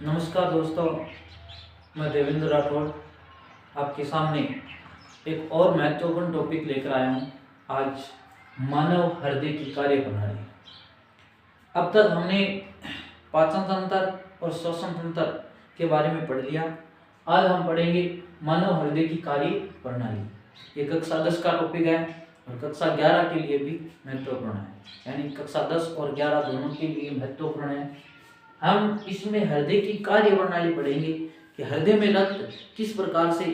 नमस्कार दोस्तों, मैं देवेंद्र राठौड़ आपके सामने एक और महत्वपूर्ण टॉपिक लेकर आया हूँ। आज मानव हृदय की कार्य प्रणाली। अब तक हमने पाचन तंत्र और श्वसन तंत्र के बारे में पढ़ लिया। आज हम पढ़ेंगे मानव हृदय की कार्य प्रणाली। ये कक्षा 10 का टॉपिक है और कक्षा 11 के लिए भी महत्वपूर्ण है, यानी कक्षा 10 और 11 दोनों के लिए महत्वपूर्ण है। हम इसमें हृदय की कार्य प्रणाली पढ़ेंगे कि हृदय में रक्त किस प्रकार से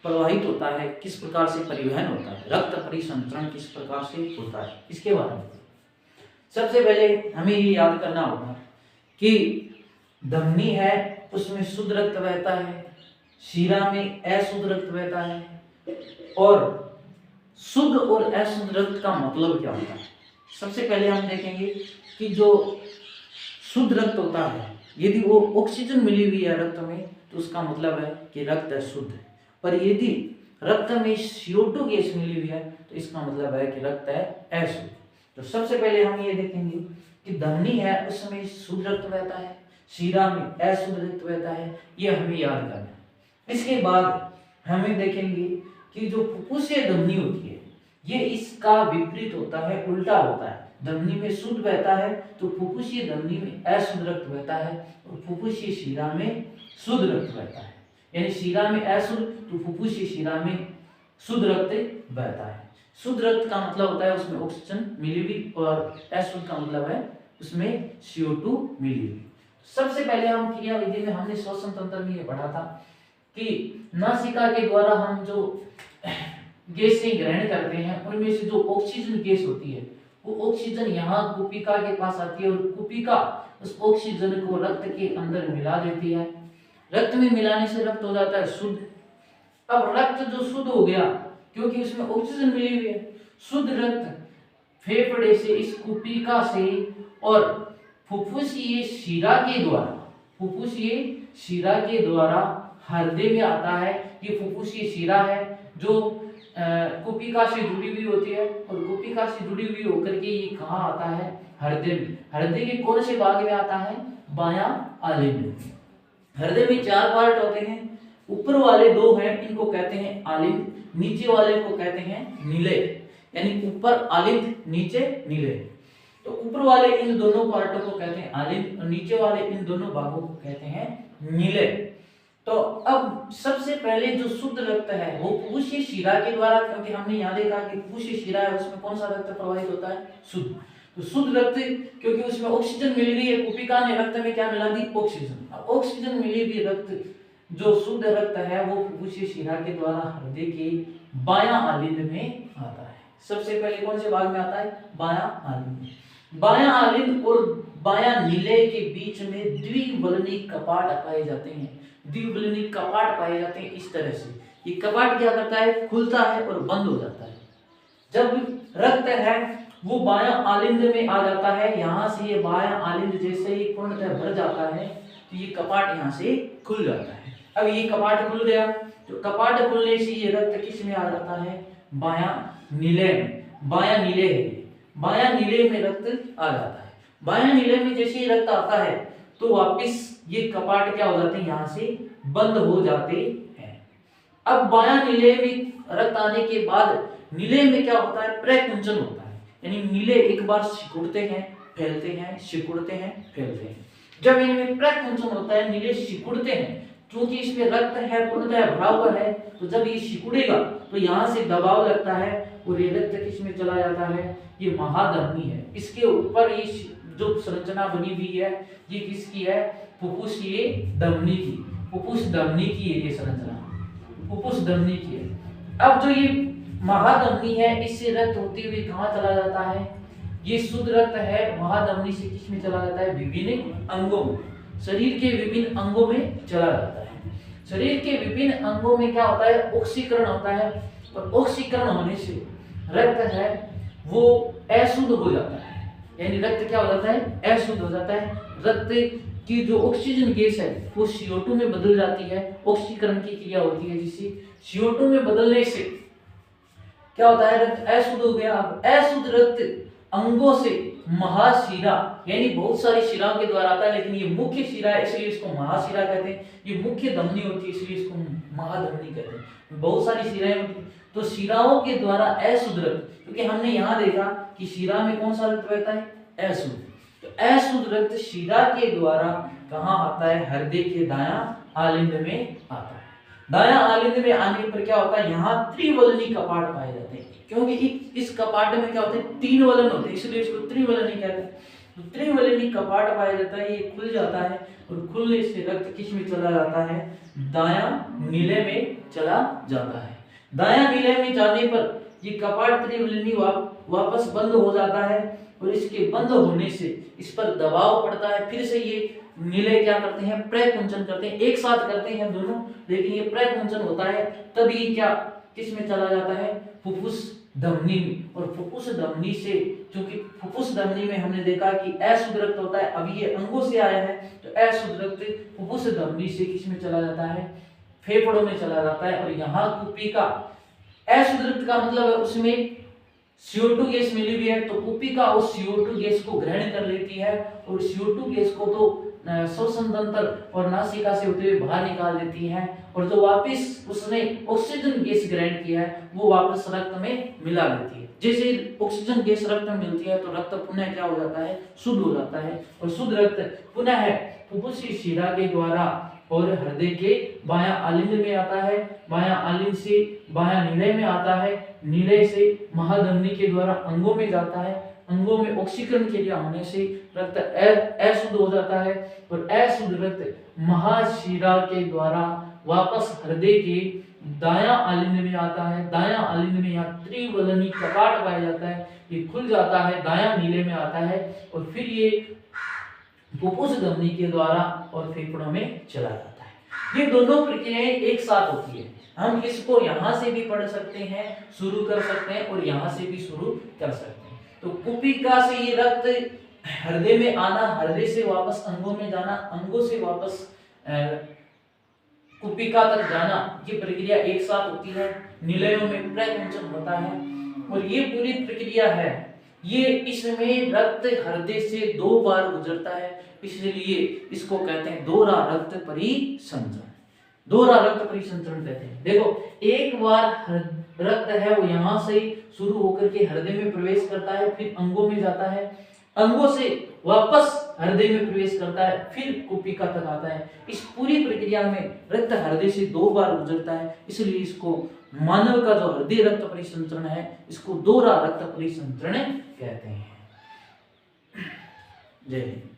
प्रवाहित होता है, किस प्रकार से परिवहन होता है, रक्त परिसंचरण किस प्रकार से होता है, इसके बारे में। सबसे पहले हमें ये याद करना होगा कि धमनी है, उसमें शुद्ध रक्त बहता है, शिरा में अशुद्ध रक्त बहता है। और शुद्ध और अशुद्ध रक्त का मतलब क्या होता है? सबसे पहले हम देखेंगे कि जो शुद्ध रक्त होता है, यदि वो ऑक्सीजन मिली हुई है रक्त में, तो उसका मतलब है कि रक्त शुद्ध है। पर यदि रक्त में CO2 गैस मिली हुई है, तो इसका मतलब है कि रक्त है अशुद्ध। तो सबसे पहले हम ये देखेंगे कि धमनी है, उसमें शुद्ध रक्त बहता है, शिरा में अशुद्ध रक्त बहता है, ये हमें याद करना है। इसके बाद हमें देखेंगे कि जो फुफ्फुसीय धमनी होती है, ये इसका विपरीत होता है, उल्टा होता है। धमनी में शुद्ध बहता है तो फुफ्फुसीय धमनी में अशुद्ध रक्त बहता है, और फुफ्फुसीय शिरा में शुद्ध रक्त बहता है। यानी शिरा में अशुद्ध तो फुफ्फुसीय शिरा में शुद्ध रक्त बहता है। शुद्ध रक्त का मतलब होता है उसमें ऑक्सीजन मिली हुई, और अशुद्ध का मतलब है उसमें CO2 मिली हुई। सबसे पहले हम क्रिया विधि में हमने श्वसन तंत्र में ये पढ़ा था कि नासिका के द्वारा हम जो गैसें ग्रहण करते हैं, उनमें से जो ऑक्सीजन गैस होती है, वो ऑक्सीजन यहाँ कुपिका के पास आती है, और कुपिका उस ऑक्सीजन को रक्त के अंदर मिला देती है। रक्त में मिलाने से रक्त हो जाता है शुद्ध। अब रक्त जो शुद्ध हो गया, क्योंकि उसमें ऑक्सीजन मिली हुई है, शुद्ध रक्त फेफड़े से, इस कुपिका से और फुफ्फुसीय शिरा के द्वारा हृदय में आता है। ये फुफ्फुसीय शिरा है जो कुपिका से जुड़ी हुई होती है, और कुपिका से जुड़ी हुई होकर के ये कहाँ आता है? हृदय में। हृदय के कौन से भाग में आता है? बायां आलिंद में। हृदय में 4 पार्ट होते हैं। ऊपर वाले 2 हैं, इनको कहते हैं आलिंद, नीचे वाले को कहते हैं निलय। यानी ऊपर आलिंद, नीचे निलय। तो ऊपर वाले इन दोनों पार्टों को कहते हैं आलिंद, और नीचे वाले इन दोनों भागों को कहते हैं निलय। तो अब सबसे पहले जो शुद्ध रक्त है वो फुफ्फुसीय शिरा के द्वारा, क्योंकि हमने यहाँ देखा कि फुफ्फुसीय शिरा है, उसमें कौन सा रक्त प्रवाहित होता है? शुद्ध। तो शुद्ध रक्त, क्योंकि उसमें ऑक्सीजन मिली हुई है, कुपिका ने रक्त में क्या मिला दी? ऑक्सीजन। अब ऑक्सीजन मिली हुई रक्त, जो शुद्ध रक्त है, वो फुफ्फुसीय शिरा के द्वारा हृदय के बायां आलिंद में आता है। सबसे पहले कौन से भाग में आता है? बायां आलिंद। बायां आलिंद और बायां निलय के बीच में द्विबलनिक कपाट पाए जाते हैं। द्विबलनिक कपाट पाए जाते हैं इस तरह से। ये कपाट क्या करता है? खुलता है और बंद हो जाता है। जब रक्त है वो बायां आलिंद में आ जाता है, यहाँ से ये बायां आलिंद जैसे ही पूर्णतः भर जाता है, तो ये कपाट यहाँ से खुल जाता है। अब ये कपाट खुल गया, तो कपाट खुलने से ये रक्त किस में आ जाता है? बायां निलय में। बायां निलय है, बायां निलय में रक्त आ जाता है। बायां निलय में जैसे ही रक्त आता है, तो वापस ये कपाट क्या हो जाते हैं? यहाँ से बंद हो जाते हैं। अब बायां निलय में रक्त आने के बाद निलय में क्या होता है? प्रकुंचन होता है। यानी निलय एक बार सिकुड़ते हैं, फैलते हैं, सिकुड़ते हैं, फैलते हैं। जब इनमें प्रकुंचन होता है, निलय सिकुड़ते हैं, क्योंकि इसमें रक्त है, पूर्णतः भरा हुआ है, तो जब ये सिकुड़ेगा तो यहाँ से दबाव लगता है, और ये रक्त किसमें चला जाता है? ये महाधमनी है। इसके ऊपर ये जो संरचना बनी हुई है, ये किसकी है? फुफ्फुसीय धमनी की। फुफ्फुस धमनी की है ये संरचना, फुफ्फुस धमनी की है। अब जो ये महाधमनी है, इससे रक्त होते हुए कहाँ चला जाता है? ये शुद्ध रक्त है, महाधमनी से किसमें चला जाता है? विभिन्न अंगों में, शरीर के विभिन्न अंगों में चला जाता है। शरीर के विभिन्न अंगों में क्या होता है? ऑक्सीकरण होता है, और ऑक्सीकरण होने से रक्त है वो अशुद्ध हो जाता है। यानी रक्त क्या हो जाता है? अशुद्ध हो जाता है। रक्त की जो ऑक्सीजन गैस है वो CO2 में बदल जाती है। ऑक्सीकरण की क्रिया होती है, जिससे CO2 में बदलने से क्या होता है? रक्त अशुद्ध हो गया। अब अशुद्ध रक्त अंगों से महाशिरा यानी बहुत सारी शिराओं के द्वारा आता है, लेकिन ये मुख्य शिरा है इसलिए इसको महाशिरा कहते हैं। ये मुख्य धमनी होती है इसलिए इसको महाधमनी कहते हैं। बहुत सारी शिराएं होती हैं, तो शिराओं के द्वारा अशुद्ध रक्त, क्योंकि हमने यहाँ देखा कि शिरा में कौन सा रक्त बहता है, अशुद्ध, तो अशुद्ध रक्त शिरा के द्वारा कहाँ आता है, हृदय के दायां आलिंद में आता है। दायां आलिंद में आने पर क्या होता है, यहाँ त्रिवलनी कपाट पाए जाते हैं, क्योंकि इस कपाट में क्या होते हैं, 3 वलन होते हैं इसलिए इसको त्रिवलनी कहते हैं। तो त्रिवलनी कपाट पाया जाता है, ये खुल जाता है और खुलने से रक्त किस में चला जाता है, दायां नीले में चला जाता है। दायां नीले में जाने पर ये कपाट त्रिवलनी वापस बंद हो जाता है और इसके बंद होने से इस पर दबाव पड़ता है। फिर से ये नीले क्या करते हैं, प्रकुंचन करते हैं, एक साथ करते हैं दोनों, लेकिन ये प्रकुंचन होता है तब ये क्या किस में चला जाता है, फुफ्फुस धमनी में। और फुफ्फुस धमनी से, क्योंकि फुफ्फुस धमनी में हमने देखा कि अशुद्ध रक्त होता है, अभी ये अंगों से आया है तो अशुद्ध रक्त फुफ्फुस धमनी से किस में चला जाता है, फेफड़ों में चला जाता है। और यहाँ कुपिका, अशुद्ध रक्त का मतलब है उसमें CO2 गैस मिली हुई है, तो कुपिका उस CO2 गैस को ग्रहण कर लेती है और CO2 गैस को तो श्वसन तंत्र और नासिका से होते हुए बाहर निकाल देती है, और जो वापस उसने ऑक्सीजन गैस ग्रहण किया है वो वापस रक्त में मिला देती है। जैसे ऑक्सीजन गैस रक्त में मिलती है तो रक्त पुनः क्या हो जाता है, शुद्ध हो जाता है, और शुद्ध रक्त पुनः फुफ्फुसी शिरा के द्वारा और हृदय के बायां आलिंद में आता है, बायां आलिंद से बायां नीले में आता है, नीले से महाधमनी के द्वारा अंगों में जाता है, अंगों में ऑक्सीकरण के लिए होने से रक्त अशुद्ध हो जाता है, और अशुद्ध रक्त महाशिरा के द्वारा वापस हृदय के दायां आलिंद में आता है। दायां आलिंद में यहाँ त्रिवलनी कपाट पाया जाता है, ये खुल जाता है, दायां नीले में आता है और फिर ये फुफ्फुस धमनी के द्वारा और फेफड़ों में चला जाता है। ये दोनों प्रक्रियाएं एक साथ होती है। हम इसको यहाँ से भी पढ़ सकते हैं, शुरू कर सकते हैं, और यहाँ से भी शुरू कर सकते हैं। तो कुपिका से ये रक्त हृदय में आना, हृदय से वापस अंगों में जाना, अंगों से वापस कुपिका तक जाना, ये प्रक्रिया एक साथ होती है। निलयों में प्रकुंचन होता है और ये पूरी प्रक्रिया है, ये इसमें रक्त हृदय से 2 बार गुजरता है, इसलिए इसको कहते हैं दोहरा रक्त परिसंचरण। दोहरा रक्त परिसंचरण कहते हैं। देखो, एक बार रक्त है वो यहाँ से शुरू होकर के हृदय में प्रवेश करता है, फिर अंगों में जाता है, अंगों से वापस हृदय में प्रवेश करता है, फिर कुपिका तक आता है। इस पूरी प्रक्रिया में रक्त हृदय से 2 बार गुजरता है, इसलिए इसको मानव का जो हृदय रक्त परिसंचरण है इसको दोहरा रक्त परिसंचरण कहते हैं। जय हिंद।